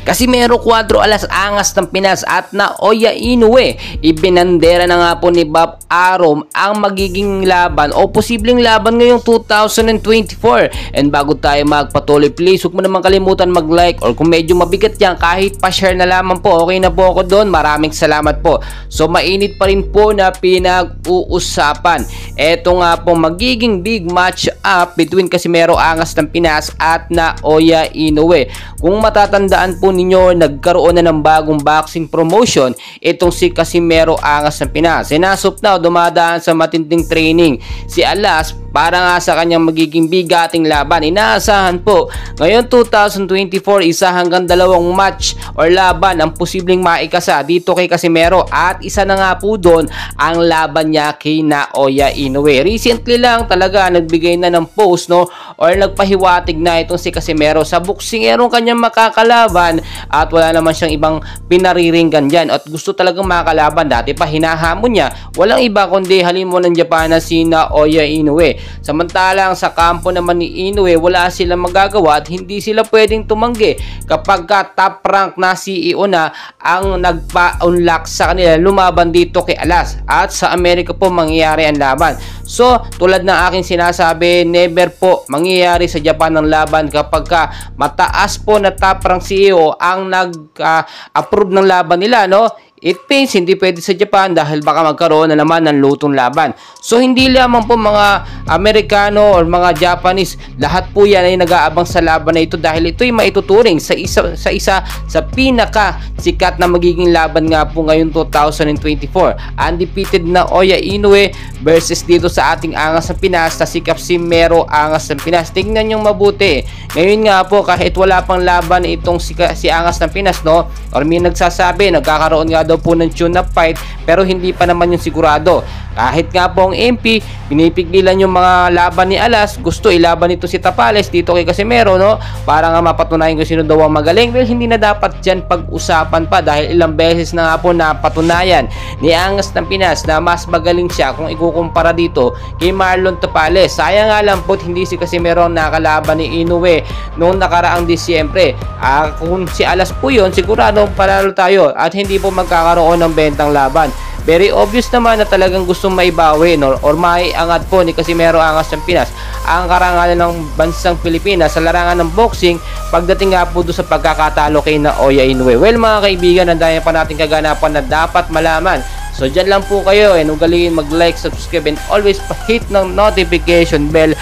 Casimero 4 alas angas ng Pinas at Naoya Inoue. Ibinandera na nga po ni Bob Arum ang magiging laban o posibleng laban ngayong 2024. And bago tayo magpatuloy, please huwag mo naman kalimutan mag-like, or kung medyo mabigat yan, kahit pa-share na lamang po, okay na po ako doon. Maraming salamat po. So mainit pa rin po na pinag-uusapan. Eto nga po magiging big match up between Casimero Angas ng Pinas at Naoya Inoue. Kung matatandaan po ninyo, nagkaroon na ng bagong boxing promotion itong si Casimero Angas ng Pinas. Sinasop na dumadaan sa matinding training si Alas para nga sa kanyang magiging bigating laban. Inaasahan po ngayon 2024 isa hanggang dalawang match or laban ang posibleng maikasa dito kay Casimero, at isa na nga po doon ang laban niya kay Naoya Inoue. Recently lang talaga nagbigay na ng post or nagpahiwatig na itong si Casimero sa boksingerong kanyang makakalaban at wala naman siyang ibang pinariringgan dyan at gusto talagang makakalaban. Dati pa hinahamon niya walang iba kundi halimo ng Japan na si Naoya Inoue. Samantalang sa kampo naman ni Inoue, wala silang magagawa at hindi sila pwedeng tumanggi kapag top rank na CEO na ang nagpa-unlock sa kanila lumaban dito kay Alas, at sa Amerika po mangyayari ang laban. So tulad ng aking sinasabi, never po mangyayari sa Japan ang laban kapag mataas po na top rank CEO ang nag-approve ng laban nila, It means hindi pwede sa Japan dahil baka magkaroon na naman ng lutong laban. So hindi lamang po mga Amerikano or mga Japanese, lahat po yan ay nag-aabang sa laban na ito dahil ito ay maituturing sa isa sa pinaka sikat na magiging laban nga po ngayon 2024. Undefeated na Naoya Inoue versus dito sa ating Angas ng Pinas na si Casimero Angas ng Pinas. Tingnan nyo mabuti. Ngayon nga po kahit wala pang laban itong si Angas ng Pinas, or may nagsasabi nagkakaroon nga daw po ng tune-up fight pero hindi pa naman yung sigurado. Kahit nga po ang MP pinipigilan yung mga laban ni Alas, gusto ilaban ito si Tapales dito kay Casimero, para nga mapatunayan kung sino daw ang magaling. Well, hindi na dapat dyan pag-usapan pa dahil ilang beses na nga po napatunayan ni Angas ng Pinas na mas magaling siya kung ikukumpara dito kay Marlon Tapales. Sayang nga lang po hindi si Casimero ang nakalaban ni Inoue noong nakaraang Disyembre. Kung si Alas po yun, sigurado panalo tayo at hindi po magkakaroon ng bentang laban. Very obvious naman na talagang gustong maibawi or maiangat po ni Casimero Angas ng Pinas ang karangalan ng bansang Pilipinas sa larangan ng boxing pagdating nga po doon sa pagkakatalo kay Naoya Inoue. Well mga kaibigan, ang dami pa nating kaganapan na dapat malaman. So dyan lang po kayo, and huwag galigin mag-like, subscribe, and always pa-hit ng notification bell